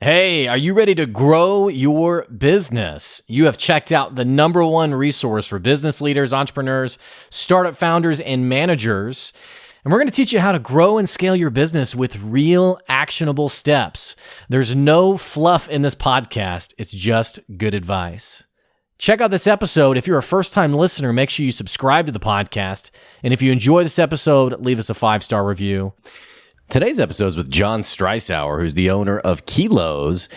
Hey, are you ready to grow your business? You have checked out the number one resource for business leaders, entrepreneurs, startup founders, and managers. And we're going to teach you how to grow and scale your business with real actionable steps. There's no fluff in this podcast. It's just good advice. Check out this episode. If you're a first-time listener, make sure you subscribe to the podcast. And if you enjoy this episode, leave us a 5-star review. Today's episode is with John Strisower, who's the owner of Kilows.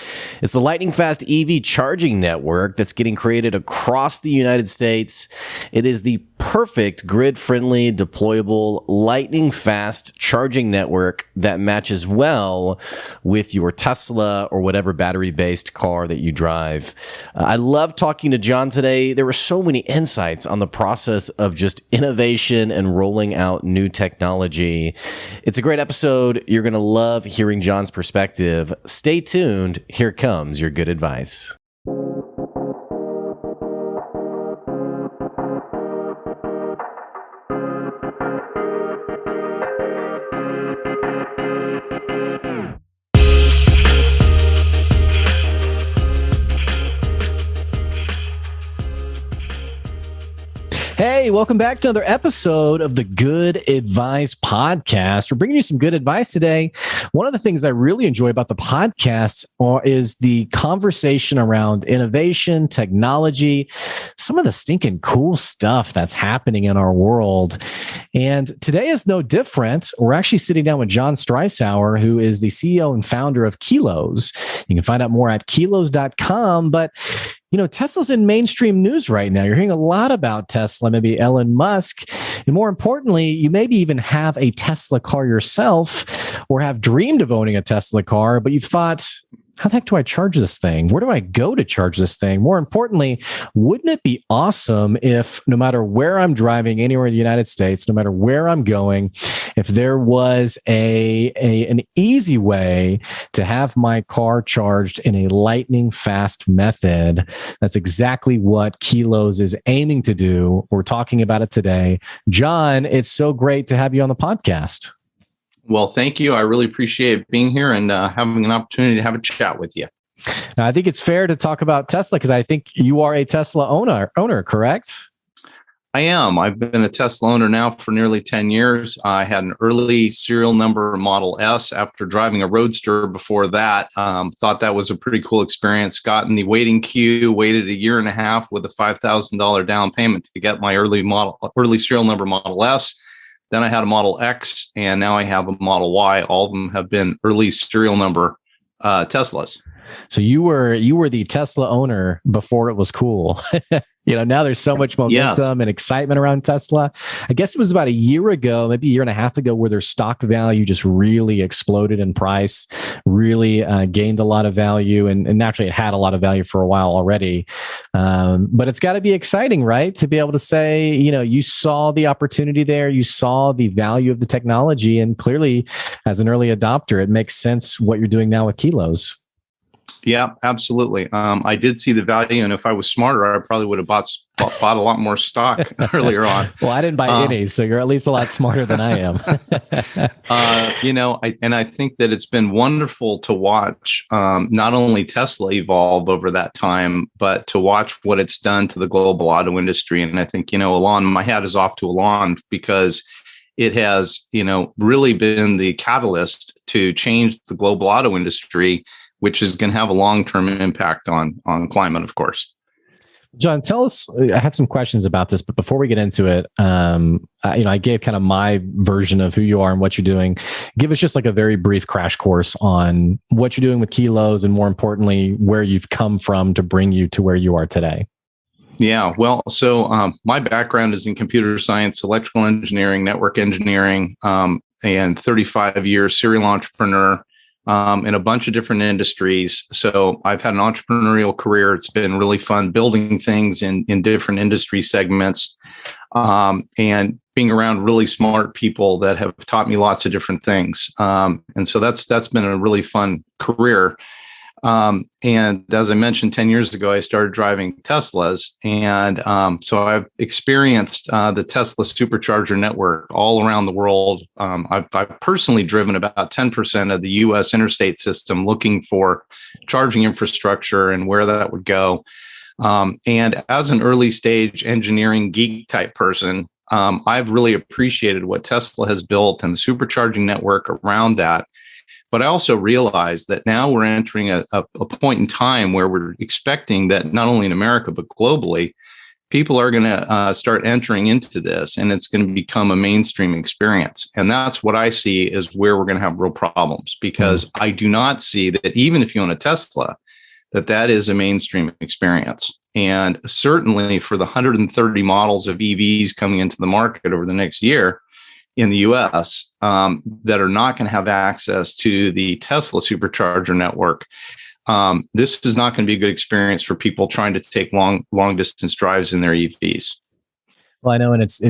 It's the lightning-fast EV charging network that's getting created across the United States. It is the perfect grid-friendly, deployable, lightning-fast charging network that matches well with your Tesla or whatever battery-based car that you drive. I love talking to John today. There were so many insights on the process of just innovation and rolling out new technology. It's a great episode. You're going to love hearing John's perspective. Stay tuned. Here comes your good advice. Hey, welcome back to another episode of the Good Advice Podcast. We're bringing you some good advice today. One of the things I really enjoy about the podcast is the conversation around innovation, technology, some of the stinking cool stuff that's happening in our world. And today is no different. We're actually sitting down with John Strisower, who is the CEO and founder of Kilows. You can find out more at kilows.com, but you know, Tesla's in mainstream news right now. You're hearing a lot about Tesla, maybe Elon Musk. And more importantly, you maybe even have a Tesla car yourself or have dreamed of owning a Tesla car, but you've thought, how the heck do I charge this thing? Where do I go to charge this thing? More importantly, wouldn't it be awesome if no matter where I'm driving anywhere in the United States, no matter where I'm going, if there was an easy way to have my car charged in a lightning fast method? That's exactly what Kilows is aiming to do. We're talking about it today. John, it's so great to have you on the podcast. Well, thank you. I really appreciate being here and having an opportunity to have a chat with you. Now, I think it's fair to talk about Tesla because I think you are a Tesla owner, correct? I am. I've been a Tesla owner now for nearly 10 years. I had an early serial number Model S after driving a Roadster before that. Thought that was a pretty cool experience. Got in the waiting queue, waited a year and a half with a $5,000 down payment to get my early serial number Model S. Then I had a Model X, and now I have a Model Y. All of them have been early serial number Teslas. So you were the Tesla owner before it was cool. Now there's so much momentum and excitement around Tesla. I guess it was about a year ago, maybe a year and a half ago, where their stock value just really exploded in price, really gained a lot of value. And naturally, it had a lot of value for a while already. But it's got to be exciting, right? To be able to say, you saw the opportunity there, you saw the value of the technology. And clearly, as an early adopter, it makes sense what you're doing now with Kilows. Yeah, absolutely. I did see the value, and if I was smarter, I probably would have bought a lot more stock early on. Well, I didn't buy any, so you're at least a lot smarter than I am. I think that it's been wonderful to watch not only Tesla evolve over that time, but to watch what it's done to the global auto industry. And I think, Elon, my hat is off to Elon because it has, really been the catalyst to change the global auto industry, which is going to have a long-term impact on climate, of course. John, tell us, I have some questions about this, but before we get into it, I gave kind of my version of who you are and what you're doing. Give us just like a very brief crash course on what you're doing with Kilows and more importantly, where you've come from to bring you to where you are today. Yeah, well, so my background is in computer science, electrical engineering, network engineering, and 35 years serial entrepreneur. In a bunch of different industries. So I've had an entrepreneurial career. It's been really fun building things in different industry segments and being around really smart people that have taught me lots of different things. And so that's been a really fun career. And as I mentioned, 10 years ago, I started driving Teslas. And so I've experienced the Tesla supercharger network all around the world. I've personally driven about 10% of the US interstate system looking for charging infrastructure and where that would go. And as an early stage engineering geek type person, I've really appreciated what Tesla has built and the supercharging network around that. But I also realize that now we're entering a point in time where we're expecting that not only in America, but globally, people are going to start entering into this, and it's going to become a mainstream experience. And that's what I see is where we're going to have real problems, because I do not see that even if you own a Tesla, that is a mainstream experience. And certainly for the 130 models of EVs coming into the market over the next year, in the US that are not going to have access to the Tesla supercharger network. This is not going to be a good experience for people trying to take long distance drives in their EVs. Well, I know, and it's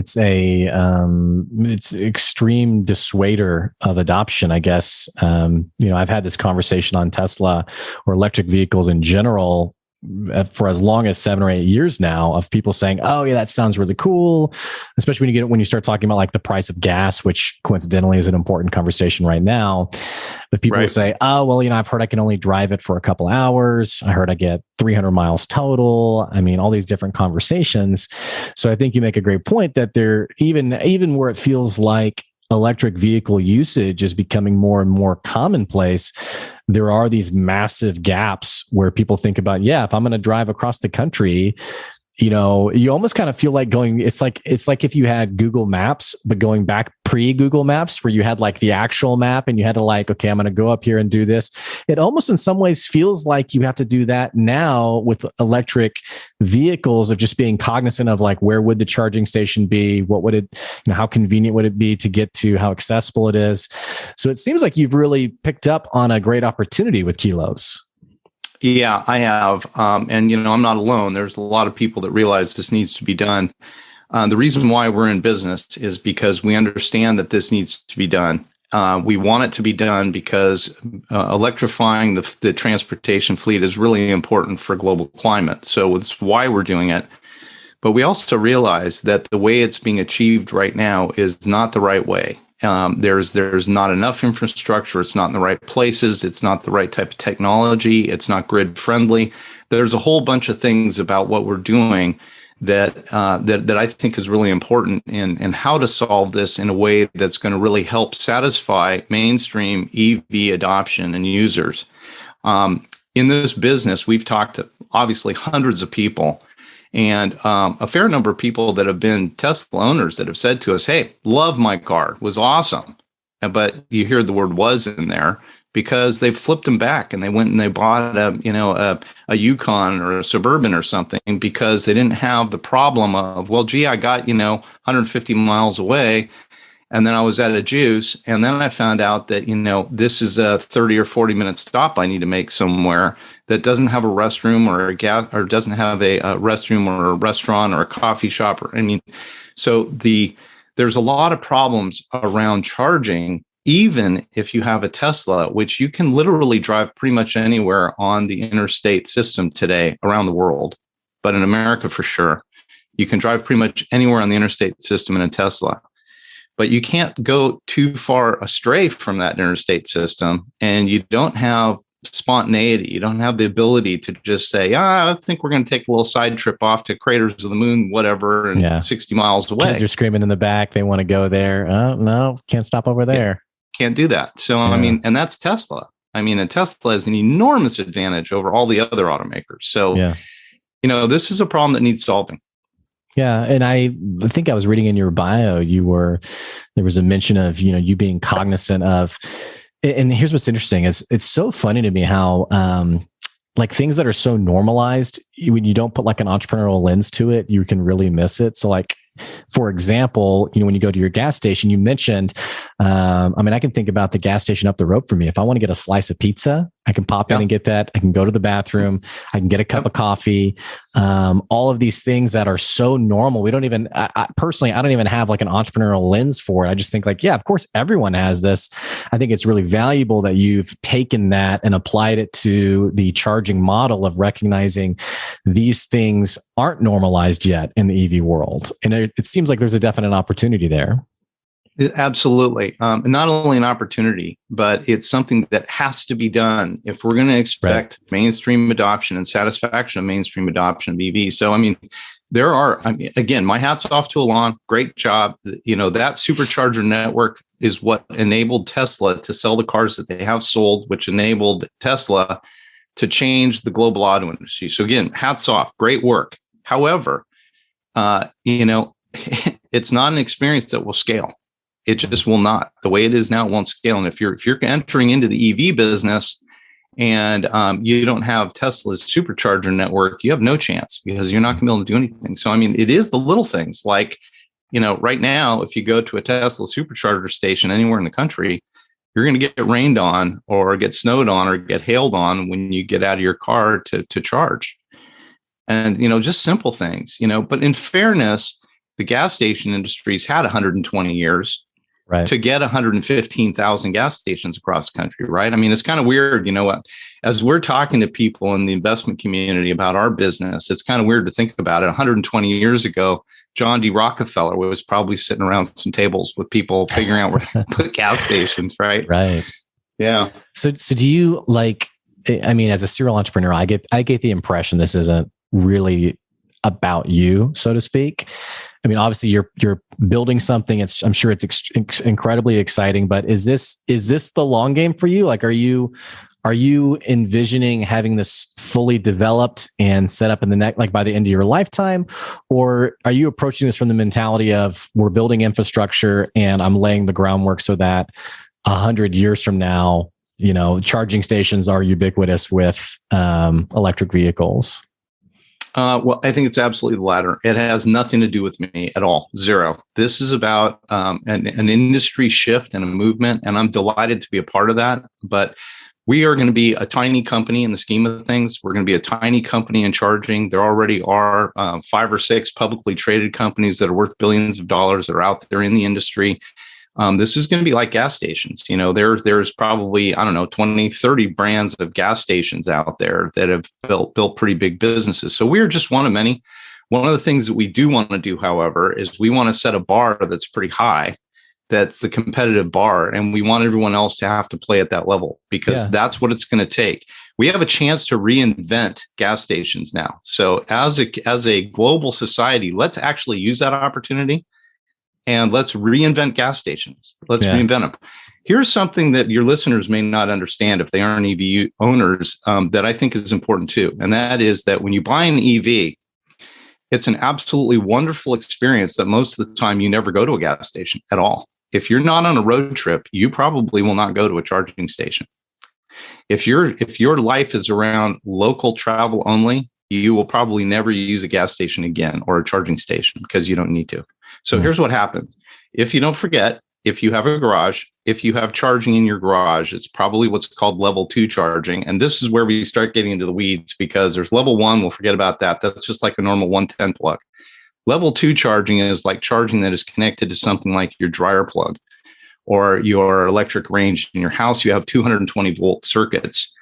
extreme dissuader of adoption, I guess. I've had this conversation on Tesla or electric vehicles in general for as long as 7 or 8 years now, of people saying, "Oh yeah, that sounds really cool," especially when you start talking about like the price of gas, which coincidentally is an important conversation right now. But people will say, "Oh well, I've heard I can only drive it for a couple hours. I heard I get 300 miles total." I mean, all these different conversations. So I think you make a great point that there, even where it feels like electric vehicle usage is becoming more and more commonplace, there are these massive gaps where people think about, if I'm going to drive across the country, you almost kind of feel like going, it's like if you had Google Maps, but going back pre-Google Maps, where you had like the actual map and you had to like, okay, I'm going to go up here and do this. It almost in some ways feels like you have to do that now with electric vehicles, of just being cognizant of like, where would the charging station be? What would it, how convenient would it be to get to, how accessible it is? So it seems like you've really picked up on a great opportunity with Kilows. Yeah, I have. And, I'm not alone. There's a lot of people that realize this needs to be done. The reason why we're in business is because we understand that this needs to be done. We want it to be done because electrifying the transportation fleet is really important for global climate. So it's why we're doing it. But we also realize that the way it's being achieved right now is not the right way. There's not enough infrastructure. It's not in the right places. It's not the right type of technology. It's not grid friendly. There's a whole bunch of things about what we're doing that I think is really important in how to solve this in a way that's going to really help satisfy mainstream EV adoption and users. In this business, we've talked to obviously hundreds of people. And a fair number of people that have been Tesla owners that have said to us, "Hey, love my car, was awesome." But you hear the word "was" in there because they've flipped them back and they went and they bought a Yukon or a Suburban or something because they didn't have the problem of, well, gee, I got 150 miles away, and then I was at a juice, and then I found out that this is a 30 or 40 minute stop I need to make somewhere that doesn't have a restroom or a gas, or doesn't have a restroom or a restaurant or a coffee shop. So there's a lot of problems around charging, even if you have a Tesla, which you can literally drive pretty much anywhere on the interstate system today around the world. But in America, for sure, you can drive pretty much anywhere on the interstate system in a Tesla. But you can't go too far astray from that interstate system, and you don't have spontaneity. You don't have the ability to just say, I think we're going to take a little side trip off to Craters of the Moon, whatever, and 60 miles away. Kids are screaming in the back. They want to go there. Oh, no, can't stop over there. Can't do that. So, and that's Tesla. A Tesla has an enormous advantage over all the other automakers. So, this is a problem that needs solving. Yeah. And I think I was reading in your bio, there was a mention of, you being cognizant of, and here's what's interesting is it's so funny to me how, like things that are so normalized, when you don't put like an entrepreneurial lens to it, you can really miss it. So like For example, when you go to your gas station, you mentioned, I can think about the gas station up the road from me. If I want to get a slice of pizza, I can pop in and get that. I can go to the bathroom. I can get a cup of coffee. All of these things that are so normal. We don't even, personally, I don't even have like an entrepreneurial lens for it. I just think like, yeah, of course, everyone has this. I think it's really valuable that you've taken that and applied it to the charging model of recognizing these things aren't normalized yet in the EV world. And it seems like there's a definite opportunity there. Absolutely. Not only an opportunity, but it's something that has to be done if we're going to expect mainstream adoption and satisfaction of mainstream adoption of EVs. So, again, my hat's off to Elon. Great job. That supercharger network is what enabled Tesla to sell the cars that they have sold, which enabled Tesla to change the global auto industry. So again, hats off. Great work. However, it's not an experience that will scale. It just will not. The way it is now, it won't scale. And if you're entering into the EV business and you don't have Tesla's supercharger network, you have no chance because you're not going to be able to do anything. So, it is the little things like, right now, if you go to a Tesla supercharger station anywhere in the country, you're going to get rained on or get snowed on or get hailed on when you get out of your car to charge. And, just simple things, but in fairness, the gas station industry's had 120 years. Right. To get 115,000 gas stations across the country, right? It's kind of weird, as we're talking to people in the investment community about our business, it's kind of weird to think about it. 120 years ago, John D. Rockefeller was probably sitting around some tables with people figuring out where to put gas stations, right? Right. Yeah. So do you as a serial entrepreneur, I get the impression this isn't really about you, so to speak. Obviously you're building something. I'm sure it's incredibly exciting, but is this the long game for you? Like, are you envisioning having this fully developed and set up in the next, like by the end of your lifetime? Or are you approaching this from the mentality of we're building infrastructure and I'm laying the groundwork so that 100 years from now, charging stations are ubiquitous with electric vehicles? Well, I think it's absolutely the latter. It has nothing to do with me at all. Zero. This is about an industry shift and a movement, and I'm delighted to be a part of that. But we are going to be a tiny company in the scheme of things. We're going to be a tiny company in charging. There already are 5 or 6 publicly traded companies that are worth billions of dollars that are out there in the industry. This is going to be like gas stations. There's probably, 20, 30 brands of gas stations out there that have built pretty big businesses. So we're just one of many. One of the things that we do want to do, however, is we want to set a bar that's pretty high. That's the competitive bar. And we want everyone else to have to play at that level because that's what it's going to take. We have a chance to reinvent gas stations now. So as a global society, let's actually use that opportunity. And let's reinvent gas stations. Let's reinvent them. Here's something that your listeners may not understand if they aren't EV owners that I think is important too. And that is that when you buy an EV, it's an absolutely wonderful experience that most of the time you never go to a gas station at all. If you're not on a road trip, you probably will not go to a charging station. If your life is around local travel only, you will probably never use a gas station again or a charging station because you don't need to. So here's what happens. If you don't forget, if you have a garage, if you have charging in your garage, it's probably what's called level 2 charging. And this is where we start getting into the weeds because there's level 1. We'll forget about that. That's just like a normal 110 plug. Level 2 charging is like charging that is connected to something like your dryer plug or your electric range in your house. You have 220 volt circuits.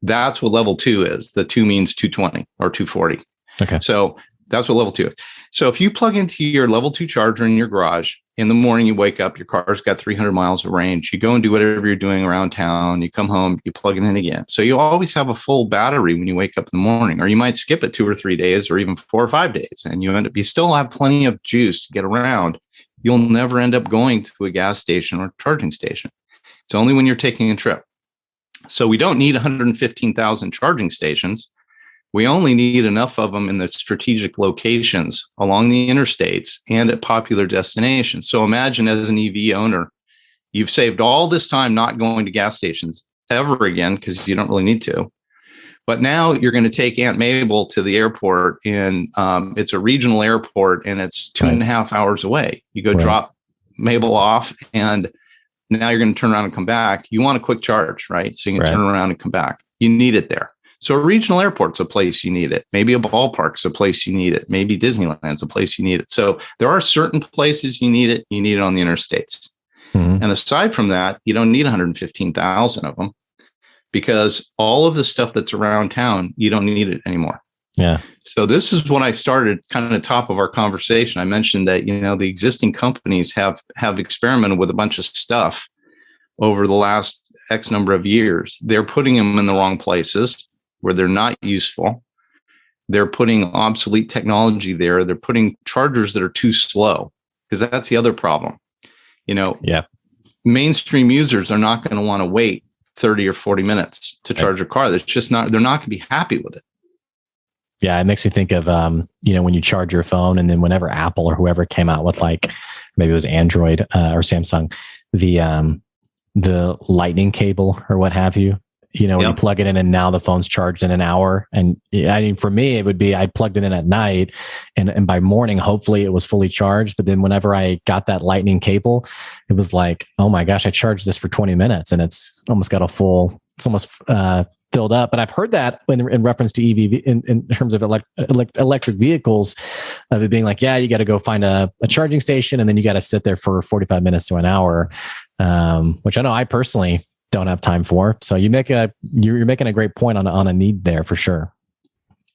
That's what level 2 is. The 2 means 220 or 240. Okay. So that's what level 2 is. So if you plug into your level 2 charger in your garage, in the morning you wake up, your car's got 300 miles of range. You go and do whatever you're doing around town. You come home, you plug it in again. So you always have a full battery when you wake up in the morning, or you might skip it 2 or 3 days or even 4 or 5 days. And you still have plenty of juice to get around. You'll never end up going to a gas station or charging station. It's only when you're taking a trip. So we don't need 115,000 charging stations. We only need enough of them in the strategic locations along the interstates and at popular destinations. So imagine as an EV owner, you've saved all this time not going to gas stations ever again because you don't really need to. But now you're going to take Aunt Mabel to the airport, and it's a regional airport, and it's 2.5 hours away. You go drop Mabel off, and now you're going to turn around and come back. You want a quick charge, right? So you can turn around and come back. You need it there. So a regional airport's a place you need it. Maybe a ballpark's a place you need it. Maybe Disneyland's a place you need it. So there are certain places you need it. You need it on the interstates. And aside from that, you don't need 115,000 of them, because all of the stuff that's around town, you don't need it anymore. Yeah. So this is when I started kind of the top of our conversation. I mentioned that, the existing companies have experimented with a bunch of stuff over the last X number of years. They're putting them in the wrong places where they're not useful. They're putting obsolete technology there. They're putting chargers that are too slow, because that's the other problem. Mainstream users are not going to want to wait 30 or 40 minutes to charge a car. That's just not, they're not going to be happy with it. Yeah. It makes me think of, when you charge your phone, and then whenever Apple or whoever came out with, like, maybe it was Android or Samsung, the lightning cable or what have you, when you plug it in, and now the phone's charged in an hour. And I mean, for me, it would be, I plugged it in at night, and by morning, hopefully it was fully charged. But then whenever I got that lightning cable, it was like, oh my gosh, I charged this for 20 minutes and it's almost filled up. But I've heard that in reference to EV, in terms of electric vehicles, of it being like, yeah, you got to go find a charging station, and then you got to sit there for 45 minutes to an hour, which I know I personally don't have time for. So you're making a great point on a need there for sure.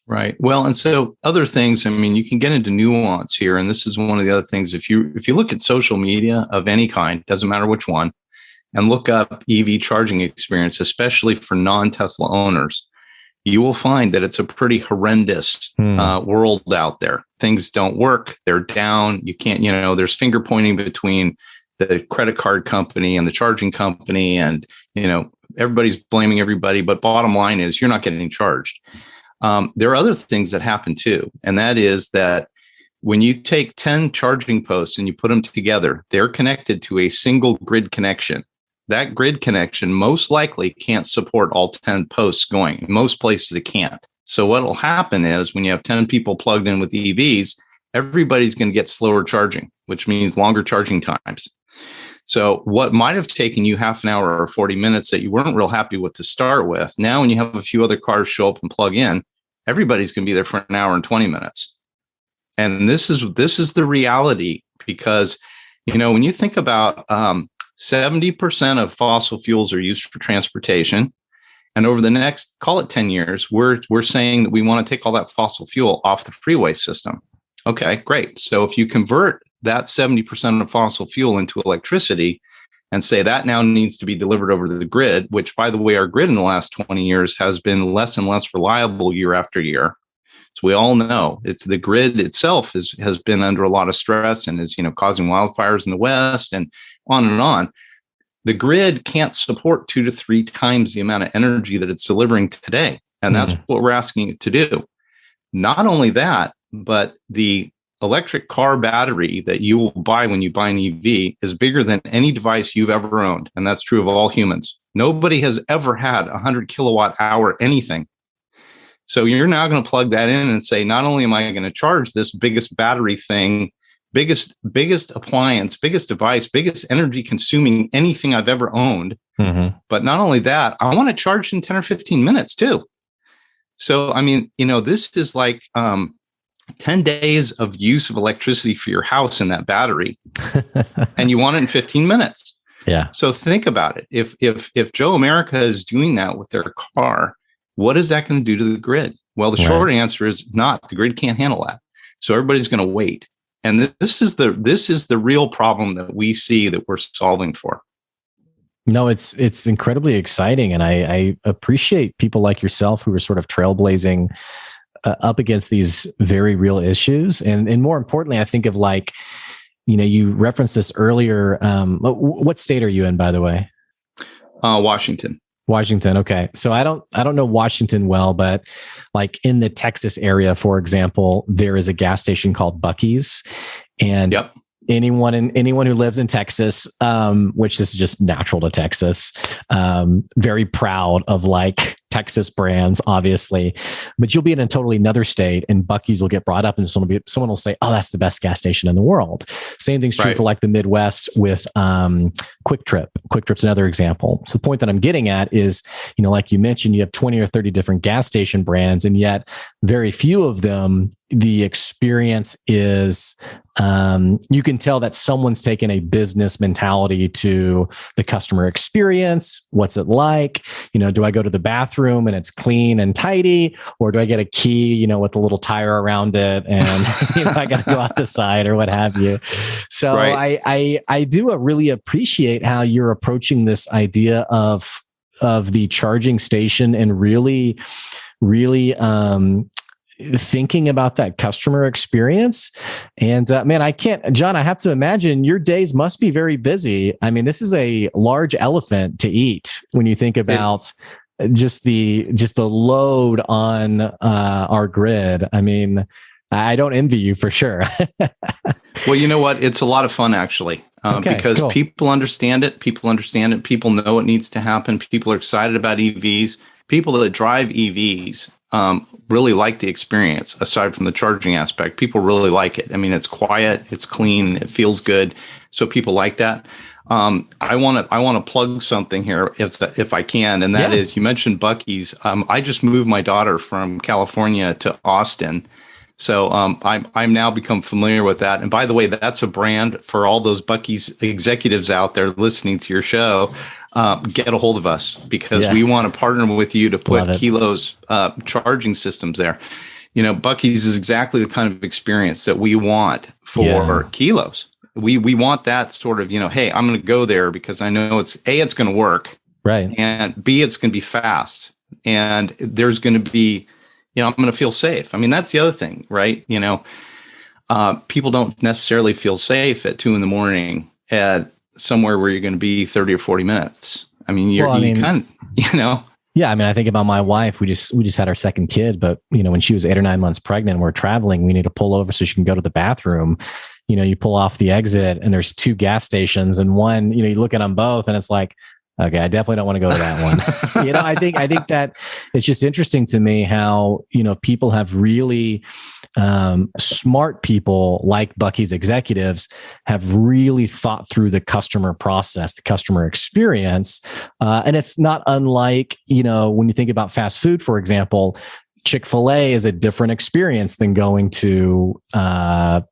Right. Well, and so other things, I mean, you can get into nuance here. And this is one of the other things. If you look at social media of any kind, doesn't matter which one, and look up EV charging experience, especially for non-Tesla owners, you will find that it's a pretty horrendous world out there. Things don't work. They're down. You can't, there's finger pointing between the credit card company and the charging company, and everybody's blaming everybody. But bottom line is, you're not getting charged. There are other things that happen too, and that is that when you take 10 charging posts and you put them together, they're connected to a single grid connection. That grid connection most likely can't support all 10 posts going. In most places it can't. So what will happen is, when you have 10 people plugged in with EVs, everybody's going to get slower charging, which means longer charging times. So what might have taken you half an hour or 40 minutes that you weren't real happy with to start with, now when you have a few other cars show up and plug in, everybody's going to be there for an hour and 20 minutes. And this is the reality, because, when you think about 70% of fossil fuels are used for transportation. And over the next, call it 10 years, we're saying that we want to take all that fossil fuel off the freeway system. Okay, great. So if you convert that 70% of fossil fuel into electricity, and say that now needs to be delivered over to the grid, which, by the way, our grid in the last 20 years has been less and less reliable year after year. So we all know it's the grid itself has been under a lot of stress and is, causing wildfires in the West and on and on. The grid can't support 2 to 3 times the amount of energy that it's delivering today. And that's what we're asking it to do. Not only that, but the electric car battery that you will buy when you buy an EV is bigger than any device you've ever owned. And that's true of all humans. Nobody has ever had 100 kilowatt hour anything. So you're now going to plug that in and say, not only am I going to charge this biggest battery thing, biggest appliance, biggest device, biggest energy consuming anything I've ever owned, but not only that, I want to charge in 10 or 15 minutes too. So, I mean, this is like 10 days of use of electricity for your house in that battery, and you want it in 15 minutes. Yeah. So think about it. If Joe America is doing that with their car, what is that going to do to the grid? Well, the short answer is not. The grid can't handle that. So everybody's going to wait. And this is the real problem that we see that we're solving for. No, it's incredibly exciting. And I appreciate people like yourself who are sort of trailblazing up against these very real issues. And more importantly, I think of like, you referenced this earlier. What state are you in, by the way? Washington. Washington. Okay. So I don't know Washington well, but like in the Texas area, for example, there is a gas station called Buc-ee's, and anyone who lives in Texas, which is just natural to Texas, very proud of like Texas brands, obviously, but you'll be in a totally another state and Buc-ee's will get brought up and someone will say, oh, that's the best gas station in the world. Same thing's true for like the Midwest with Quick Trip. Quick Trip's another example. So the point that I'm getting at is, like you mentioned, you have 20 or 30 different gas station brands, and yet very few of them, the experience is you can tell that someone's taken a business mentality to the customer experience. What's it like? Do I go to the bathroom and it's clean and tidy, or do I get a key, with a little tire around it and I got to go out the side or what have you? So I do really appreciate how you're approaching this idea of the charging station and really thinking about that customer experience. And man, John, I have to imagine your days must be very busy. I mean, this is a large elephant to eat when you think about just the load on our grid. I mean, I don't envy you for sure. Well, you know what? It's a lot of fun, actually, because cool. People understand it. People know what needs to happen. People are excited about EVs. People that drive EVs really like the experience. Aside from the charging aspect, people really like it. I mean, it's quiet, it's clean, it feels good. So people like that. I want to plug something here if I can, and that is, you mentioned Buc-ee's. I just moved my daughter from California to Austin. So I'm now become familiar with that. And by the way, that's a brand for all those Buc-ee's executives out there listening to your show. Get a hold of us because we want to partner with you to put Kilows charging systems there. Buc-ee's is exactly the kind of experience that we want for Kilows. We want that sort of, hey, I'm going to go there because I know it's going to work. Right. And B, it's going to be fast. And there's going to be, I'm going to feel safe. I mean, that's the other thing, right? People don't necessarily feel safe at 2 a.m. at somewhere where you're going to be 30 or 40 minutes. I mean, you kind of, Yeah, I mean, I think about my wife. We just had our second kid, but when she was 8 or 9 months pregnant, we're traveling. We need to pull over so she can go to the bathroom. You pull off the exit, and there's 2 gas stations, and one. You look at them both, and it's like, okay, I definitely don't want to go to that one. I think that it's just interesting to me how people have really smart people like Buc-ee's executives have really thought through the customer process, the customer experience. And it's not unlike, when you think about fast food, for example, Chick-fil-A is a different experience than going to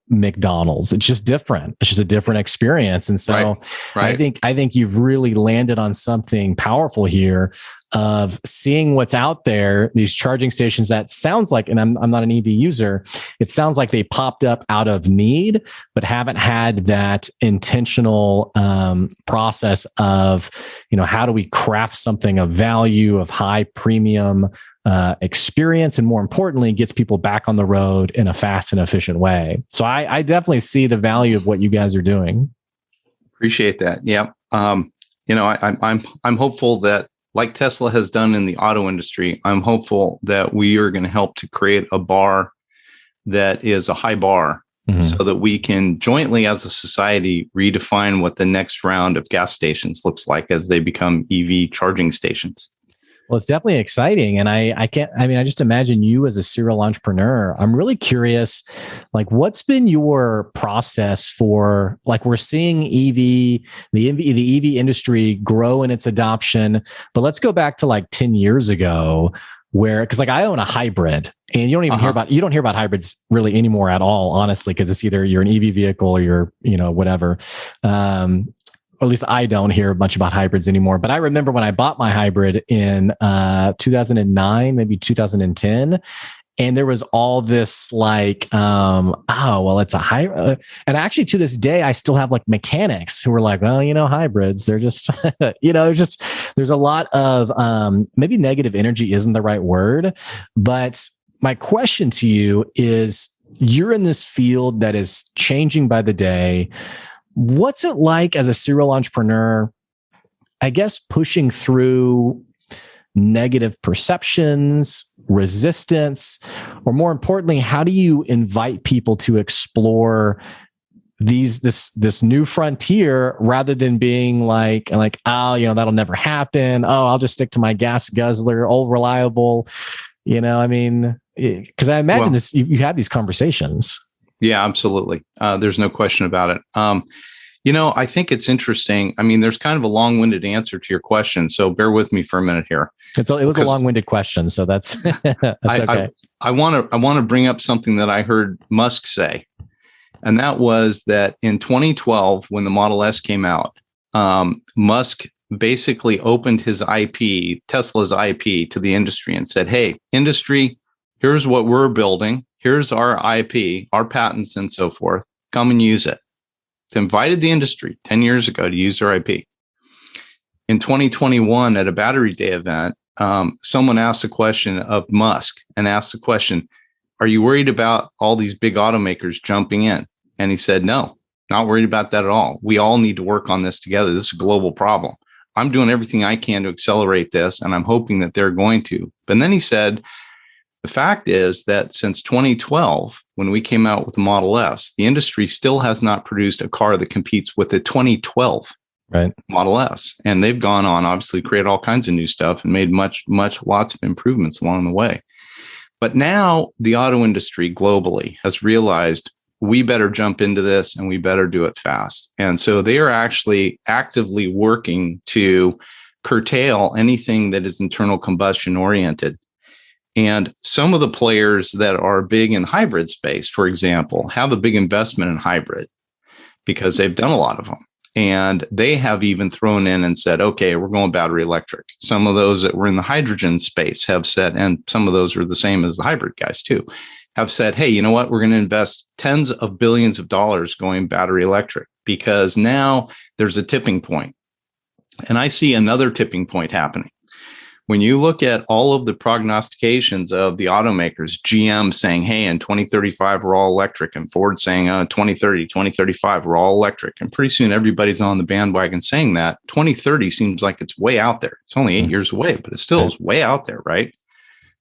McDonald's. It's just different. It's just a different experience. And so I think you've really landed on something powerful here of seeing what's out there, these charging stations that sounds like, and I'm not an EV user, it sounds like they popped up out of need, but haven't had that intentional process of, how do we craft something of value, of high premium experience, and more importantly, gets people back on the road in a fast and efficient way. So I definitely see the value of what you guys are doing. Appreciate that. Yeah. I'm hopeful that, like Tesla has done in the auto industry, I'm hopeful that we are going to help to create a bar that is a high bar, so that we can jointly as a society redefine what the next round of gas stations looks like as they become EV charging stations. Well, it's definitely exciting. And I just imagine you as a serial entrepreneur. I'm really curious, like, what's been your process for, like, we're seeing the EV industry grow in its adoption, but let's go back to like 10 years ago because like I own a hybrid, and you don't even you don't hear about hybrids really anymore at all, honestly, because it's either you're an EV vehicle or you're, whatever. Or at least I don't hear much about hybrids anymore. But I remember when I bought my hybrid in 2009, maybe 2010, and there was all this like, it's a hybrid. And actually to this day, I still have like mechanics who are like, well, hybrids, they're just, there's a lot of maybe negative energy isn't the right word. But my question to you is, you're in this field that is changing by the day. What's it like as a serial entrepreneur, I guess, pushing through negative perceptions, resistance, or more importantly, how do you invite people to explore this new frontier, rather than being like, oh, that'll never happen. Oh, I'll just stick to my gas guzzler, old reliable. I mean, because I imagine this, you have these conversations. Yeah, absolutely. There's no question about it. I think it's interesting. I mean, there's kind of a long-winded answer to your question, so bear with me for a minute here. It was a long-winded question, so that's okay. I want to bring up something that I heard Musk say, and that was that in 2012, when the Model S came out, Musk basically opened his IP, Tesla's IP, to the industry and said, "Hey, industry, here's what we're building. Here's our IP, our patents, and so forth. Come and use it." They invited the industry 10 years ago to use their IP. In 2021, at a Battery Day event, someone asked a question of Musk and asked the question, "Are you worried about all these big automakers jumping in?" And he said, "No, not worried about that at all. We all need to work on this together. This is a global problem. I'm doing everything I can to accelerate this, and I'm hoping that they're going to." But then he said, "The fact is that since 2012, when we came out with the Model S, the industry still has not produced a car that competes with the 2012 Model S. And they've gone on, obviously, created all kinds of new stuff and made lots of improvements along the way. But now the auto industry globally has realized we better jump into this and we better do it fast. And so they are actually actively working to curtail anything that is internal combustion oriented. And some of the players that are big in hybrid space, for example, have a big investment in hybrid because they've done a lot of them. And they have even thrown in and said, okay, we're going battery electric. Some of those that were in the hydrogen space have said, and some of those are the same as the hybrid guys too, have said, hey, you know what? We're going to invest tens of billions of dollars going battery electric because now there's a tipping point. And I see another tipping point happening. When you look at all of the prognostications of the automakers, GM saying, hey, in 2035, we're all electric, and Ford saying, 2030, 2035, we're all electric. And pretty soon everybody's on the bandwagon saying that. 2030 seems like it's way out there. It's only 8 years away, but it still is way out there, right?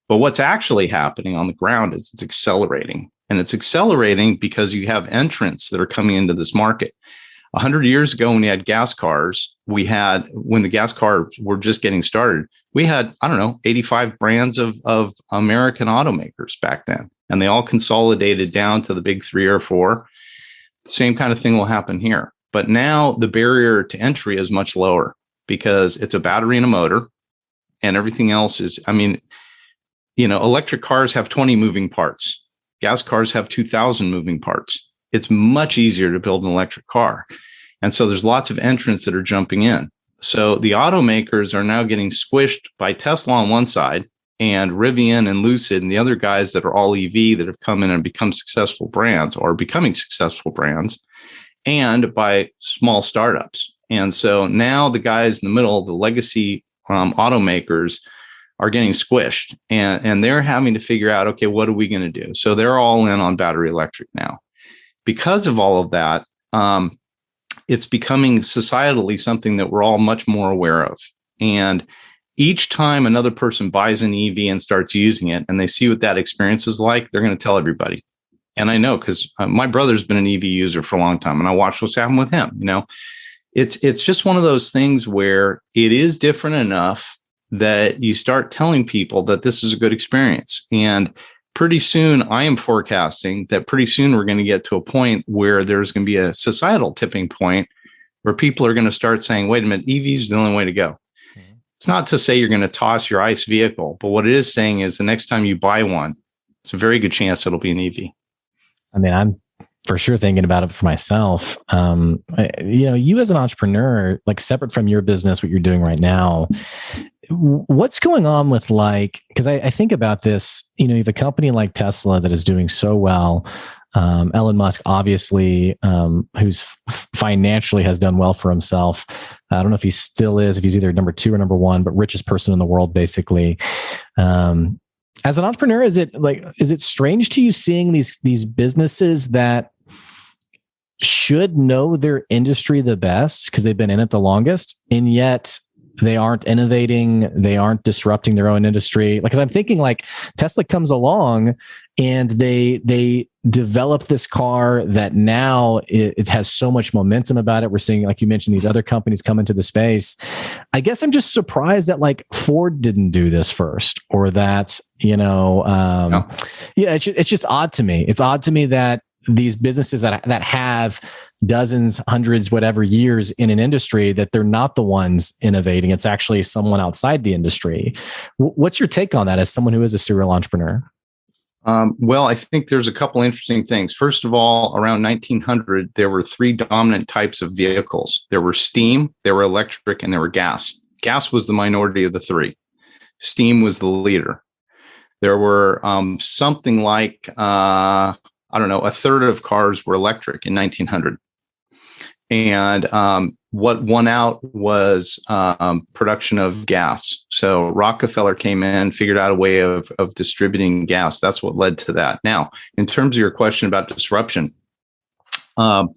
But what's actually happening on the ground is it's accelerating. And it's accelerating because you have entrants that are coming into this market. 100 years ago, when you had gas cars, when the gas cars were just getting started, we had, 85 brands of American automakers back then. And they all consolidated down to the big 3 or 4. The same kind of thing will happen here. But now the barrier to entry is much lower because it's a battery and a motor and everything else is, electric cars have 20 moving parts. Gas cars have 2,000 moving parts. It's much easier to build an electric car. And so there's lots of entrants that are jumping in. So the automakers are now getting squished by Tesla on one side and Rivian and Lucid and the other guys that are all EV that have come in and become successful brands or becoming successful brands, and by small startups. And so now the guys in the middle, the legacy automakers, are getting squished and they're having to figure out, okay, what are we going to do? So they're all in on battery electric now. Because of all of that, it's becoming societally something that we're all much more aware of. And each time another person buys an EV and starts using it and they see what that experience is like, they're going to tell everybody. And I know because my brother's been an EV user for a long time and I watched what's happened with him. It's just one of those things where it is different enough that you start telling people that this is a good experience. And pretty soon, I am forecasting that pretty soon we're going to get to a point where there's going to be a societal tipping point where people are going to start saying, wait a minute, EV is the only way to go. Mm-hmm. It's not to say you're going to toss your ICE vehicle, but what it is saying is the next time you buy one, it's a very good chance it'll be an EV. I mean, I'm for sure thinking about it for myself. You as an entrepreneur, like separate from your business, what you're doing right now, what's going on with because I think about this, you have a company like Tesla that is doing so well. Elon Musk, obviously, who's financially has done well for himself. I don't know if he still is, if he's either number 2 or number 1, but richest person in the world, basically. As an entrepreneur, is it strange to you seeing these businesses that should know their industry the best because they've been in it the longest, and yet they aren't innovating, they aren't disrupting their own industry. Like, 'cause I'm thinking like Tesla comes along and they develop this car that now it has so much momentum about it. We're seeing, like you mentioned, these other companies come into the space. I guess I'm just surprised that like Ford didn't do this first, or that, it's just odd to me. It's odd to me that these businesses that have dozens, hundreds, whatever years in an industry, that they're not the ones innovating. It's actually someone outside the industry. What's your take on that as someone who is a serial entrepreneur? Well, I think there's a couple interesting things. First of all, around 1900, there were three dominant types of vehicles. There were steam, there were electric, and there were gas. Gas was the minority of the three. Steam was the leader. There were something like, a third of cars were electric in 1900. And what won out was production of gas. So Rockefeller came in, figured out a way of distributing gas. That's what led to that. Now, in terms of your question about disruption, the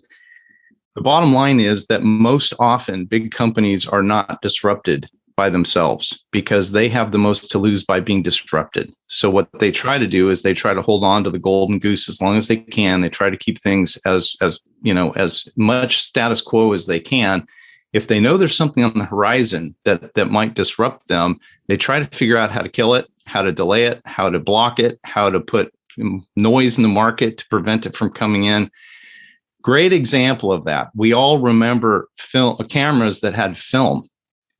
bottom line is that most often big companies are not disrupted by themselves because they have the most to lose by being disrupted. So what they try to do is they try to hold on to the golden goose as long as they can. They try to keep things as much status quo as they can. If they know there's something on the horizon that might disrupt them, they try to figure out how to kill it, how to delay it, how to block it, how to put noise in the market to prevent it from coming in. Great example of that. We all remember cameras that had film.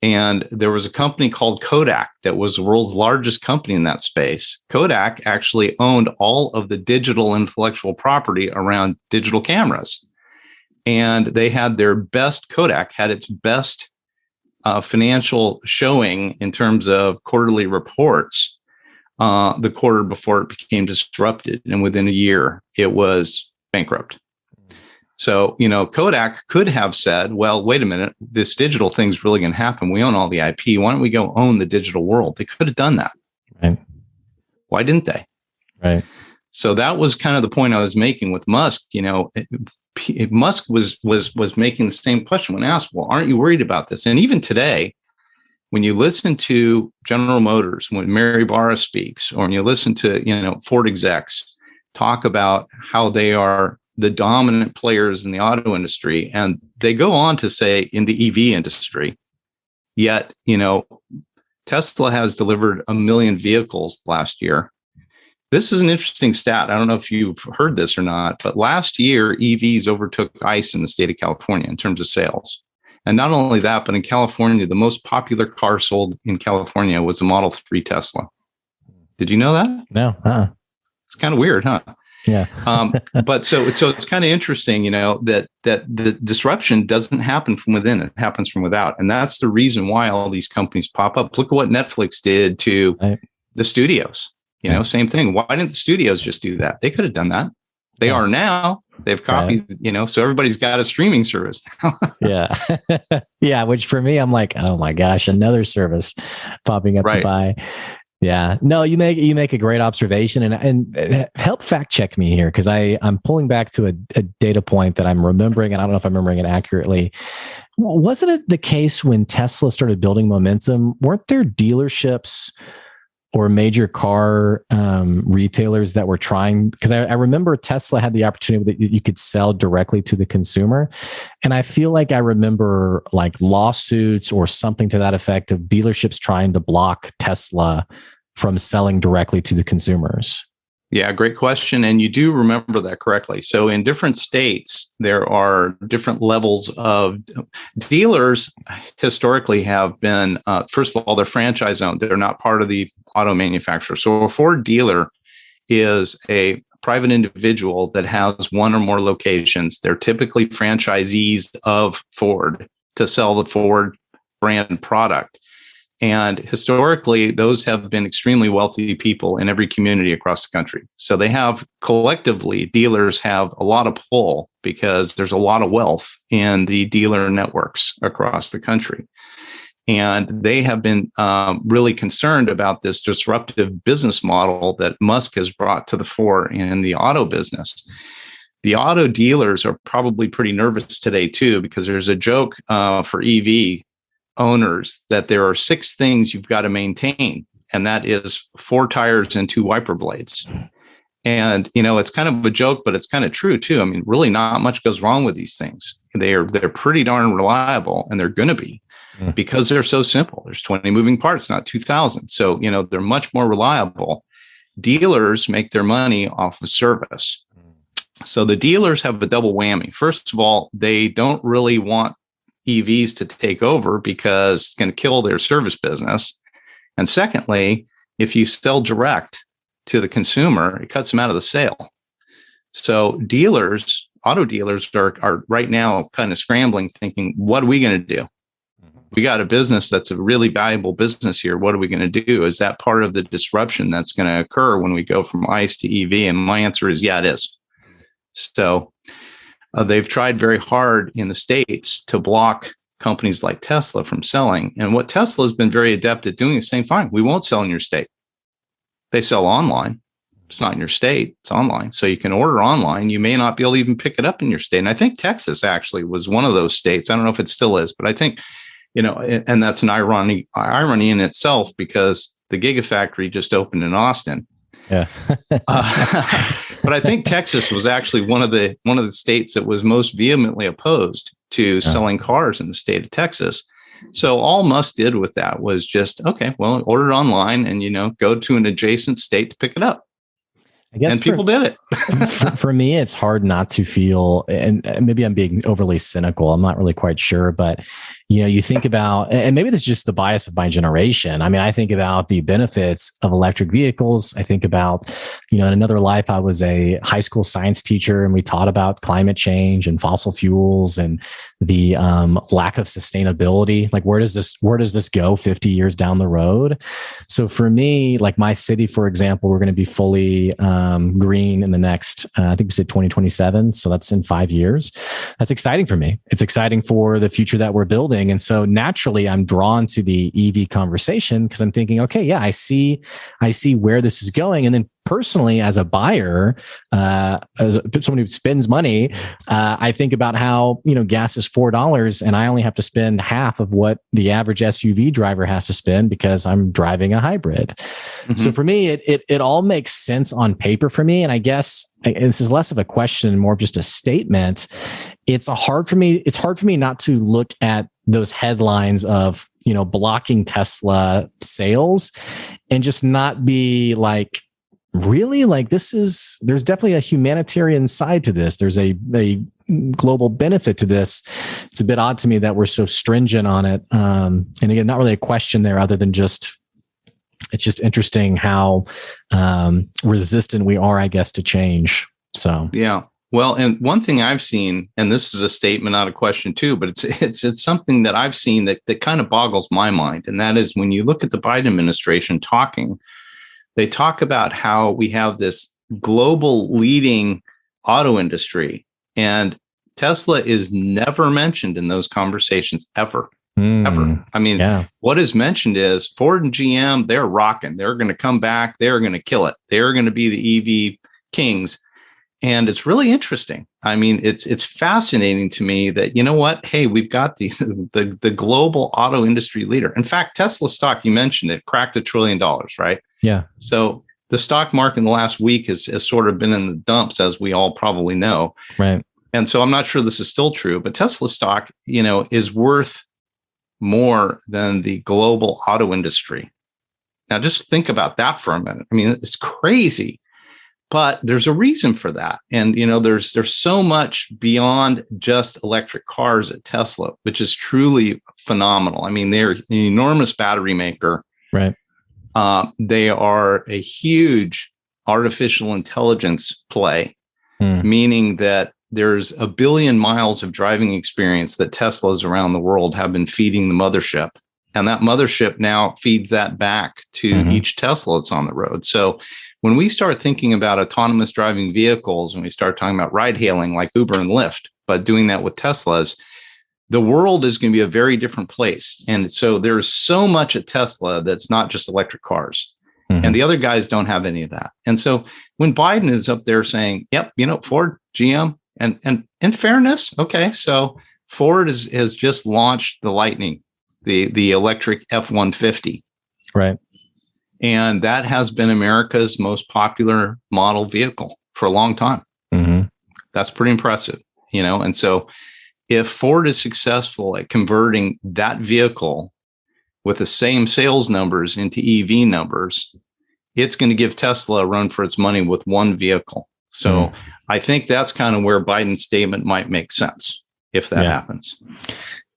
And there was a company called Kodak that was the world's largest company in that space. Kodak actually owned all of the digital intellectual property around digital cameras. And they had Kodak had its best financial showing in terms of quarterly reports the quarter before it became disrupted. And within a year, it was bankrupt. So, Kodak could have said, well, wait a minute, this digital thing's really going to happen. We own all the IP. Why don't we go own the digital world? They could have done that. Right. Why didn't they? Right. So that was kind of the point I was making with Musk. Musk was making the same question when asked, well, aren't you worried about this? And even today, when you listen to General Motors, when Mary Barra speaks, or when you listen to, Ford execs talk about how they are the dominant players in the auto industry. And they go on to say in the EV industry, yet, Tesla has delivered 1 million vehicles last year. This is an interesting stat. I don't know if you've heard this or not, but last year, EVs overtook ICE in the state of California in terms of sales. And not only that, but in California, the most popular car sold in California was a Model 3 Tesla. Did you know that? No. It's kind of weird, huh? Yeah. But so it's kind of interesting, that the disruption doesn't happen from within, it happens from without. And that's the reason why all these companies pop up. Look at what Netflix did to the studios. Same thing. Why didn't the studios just do that? They could have done that. They are now. They've copied, so everybody's got a streaming service now. Yeah. Yeah. Which for me, I'm like, oh my gosh, another service popping up to buy. Yeah, no, you make a great observation, and help fact check me here, because I'm pulling back to a data point that I'm remembering, and I don't know if I'm remembering it accurately. Wasn't it the case when Tesla started building momentum? Weren't there dealerships or major car retailers that were trying? Because I remember Tesla had the opportunity that you could sell directly to the consumer. And I feel like I remember like lawsuits or something to that effect of dealerships trying to block Tesla from selling directly to the consumers. Yeah, great question. And you do remember that correctly. So in different states, there are different levels of dealers. Historically have been, first of all, they're franchise owned. They're not part of the auto manufacturer. So a Ford dealer is a private individual that has one or more locations. They're typically franchisees of Ford to sell the Ford brand product. And historically, those have been extremely wealthy people in every community across the country. So they have collectively, dealers have a lot of pull because there's a lot of wealth in the dealer networks across the country. And they have been really concerned about this disruptive business model that Musk has brought to the fore in the auto business. The auto dealers are probably pretty nervous today, too, because there's a joke for EV owners that there are 6 things you've got to maintain, and that is 4 tires and 2 wiper blades. And, it's kind of a joke, but it's kind of true too. I mean, really not much goes wrong with these things. They're pretty darn reliable, and they're going to be because they're so simple. There's 20 moving parts, not 2,000. So, they're much more reliable. Dealers make their money off of service. So the dealers have a double whammy. First of all, they don't really want EVs to take over because it's going to kill their service business. And secondly, if you sell direct to the consumer, it cuts them out of the sale. So auto dealers are right now kind of scrambling, thinking, what are we going to do? We got a business that's a really valuable business here. What are we going to do? Is that part of the disruption that's going to occur when we go from ICE to EV? And my answer is, yeah, it is. So they've tried very hard in the States to block companies like Tesla from selling. And what Tesla has been very adept at doing is saying, fine, we won't sell in your state. They sell online. It's not in your state. It's online. So you can order online. You may not be able to even pick it up in your state. And I think Texas actually was one of those states. I don't know if it still is, but I think, and that's an irony in itself, because the Gigafactory just opened in Austin. Yeah. But I think Texas was actually one of the states that was most vehemently opposed to selling cars in the state of Texas. So all Musk did with that was just, okay, well, order it online and, go to an adjacent state to pick it up. I guess people did it. For me, it's hard not to feel, and maybe I'm being overly cynical. I'm not really quite sure, but you think about, and maybe this is just the bias of my generation. I mean, I think about the benefits of electric vehicles. I think about, in another life, I was a high school science teacher, and we taught about climate change and fossil fuels and the lack of sustainability. Like, where does this go 50 years down the road? So for me, like my city, for example, we're going to be fully green in the next, I think we said 2027. So that's in 5 years. That's exciting for me. It's exciting for the future that we're building. And so naturally I'm drawn to the EV conversation because I'm thinking, okay, yeah, I see where this is going. And then personally, as a buyer, as someone who spends money, I think about how, gas is $4 and I only have to spend half of what the average SUV driver has to spend because I'm driving a hybrid. Mm-hmm. So for me, it all makes sense on paper for me. And I guess this is less of a question and more of just a statement. It's hard for me not to look at those headlines of, blocking Tesla sales and just not be like, really? Like there's definitely a humanitarian side to this. There's a global benefit to this. It's a bit odd to me that we're so stringent on it. And again, not really a question there other than it's just interesting how resistant we are, I guess, to change. So, yeah. Well, and one thing I've seen, and this is a statement, not a question too, but it's something that I've seen that kind of boggles my mind. And that is when you look at the Biden administration talking, they talk about how we have this global leading auto industry, and Tesla is never mentioned in those conversations ever. Ever. I mean, What is mentioned is Ford and GM, they're rocking. They're going to come back. They're going to kill it. They're going to be the EV kings. And it's really interesting. I mean, it's fascinating to me that, hey, we've got the global auto industry leader. In fact, Tesla stock, you mentioned it, cracked $1 trillion, right? Yeah. So the stock market in the last week has sort of been in the dumps, as we all probably know. Right. And so I'm not sure this is still true, but Tesla stock, is worth more than the global auto industry. Now, just think about that for a minute. I mean, it's crazy. But there's a reason for that. And, there's so much beyond just electric cars at Tesla, which is truly phenomenal. I mean, they're an enormous battery maker. Right. They are a huge artificial intelligence play, meaning that there's 1 billion miles of driving experience that Teslas around the world have been feeding the mothership. And that mothership now feeds that back to each Tesla that's on the road. So when we start thinking about autonomous driving vehicles, and we start talking about ride hailing like Uber and Lyft, but doing that with Teslas, the world is going to be a very different place. And so there's so much at Tesla that's not just electric cars. And the other guys don't have any of that. And so when Biden is up there saying, yep, Ford, GM, and in fairness, okay, so Ford has just launched the Lightning, the electric F-150. Right. And that has been America's most popular model vehicle for a long time. Mm-hmm. That's pretty impressive, And so if Ford is successful at converting that vehicle with the same sales numbers into EV numbers, it's going to give Tesla a run for its money with one vehicle. So I think that's kind of where Biden's statement might make sense if that happens.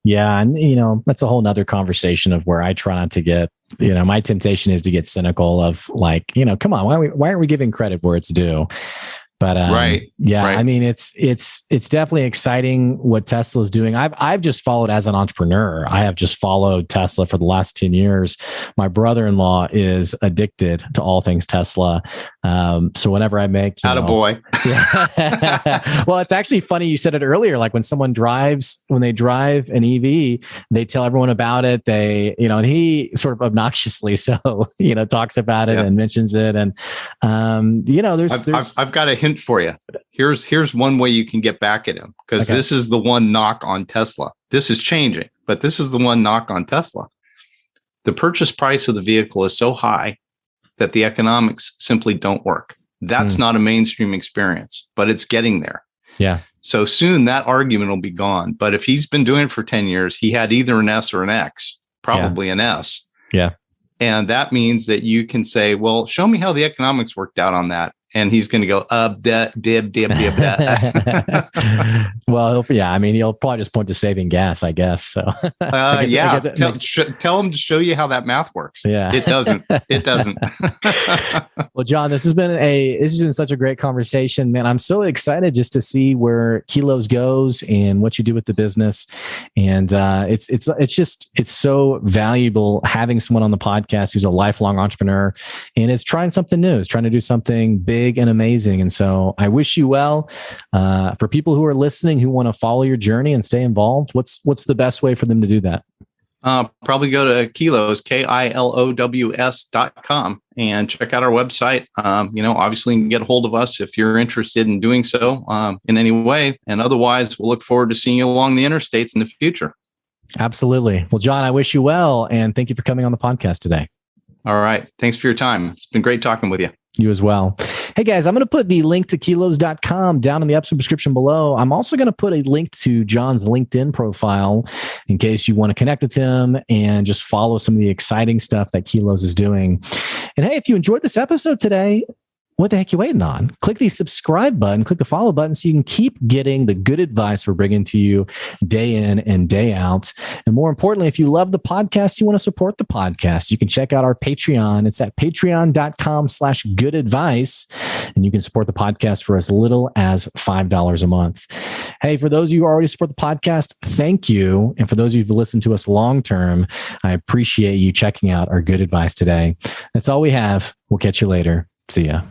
Yeah. And, that's a whole nother conversation of where I try not to get, my temptation is to get cynical of like, come on, why aren't we giving credit where it's due? But right. I mean, it's definitely exciting what Tesla's doing. I've just followed as an entrepreneur. I have just followed Tesla for the last 10 years. My brother-in-law is addicted to all things Tesla. So whenever I make, attaboy. Well, it's actually funny. You said it earlier, like when they drive an EV, they tell everyone about it. They, and he sort of obnoxiously talks about it and mentions it. And, I've got a hint for you. Here's one way you can get back at him, because this is the one knock on Tesla. This is changing, but this is the one knock on Tesla. The purchase price of the vehicle is so high that the economics simply don't work. That's not a mainstream experience, but it's getting there. Yeah. So soon that argument will be gone. But if he's been doing it for 10 years, he had either an S or an X, probably an S. Yeah. And that means that you can say, well, show me how the economics worked out on that. And he's going to go, dib. Well, yeah, I mean, he'll probably just point to saving gas, I guess. So, tell him to show you how that math works. Yeah, it doesn't. Well, John, this has been such a great conversation, man. I'm so excited just to see where Kilows goes and what you do with the business. And it's so valuable having someone on the podcast who's a lifelong entrepreneur and is trying something new, is trying to do something big and amazing. And so I wish you well. For people who are listening, who want to follow your journey and stay involved, what's the best way for them to do that? Probably go to Kilows, Kilows.com, and check out our website. Obviously you can get a hold of us if you're interested in doing so in any way. And otherwise, we'll look forward to seeing you along the interstates in the future. Absolutely. Well, John, I wish you well. And thank you for coming on the podcast today. All right. Thanks for your time. It's been great talking with you. You as well. Hey guys, I'm going to put the link to Kilows.com down in the episode description below. I'm also going to put a link to John's LinkedIn profile in case you want to connect with him and just follow some of the exciting stuff that Kilows is doing. And hey, if you enjoyed this episode today, what the heck are you waiting on? Click the subscribe button, click the follow button so you can keep getting the good advice we're bringing to you day in and day out. And more importantly, if you love the podcast, you want to support the podcast, you can check out our Patreon. It's at patreon.com/goodadvice. And you can support the podcast for as little as $5 a month. Hey, for those of you who already support the podcast, thank you. And for those of you who've listened to us long-term, I appreciate you checking out our good advice today. That's all we have. We'll catch you later. See ya.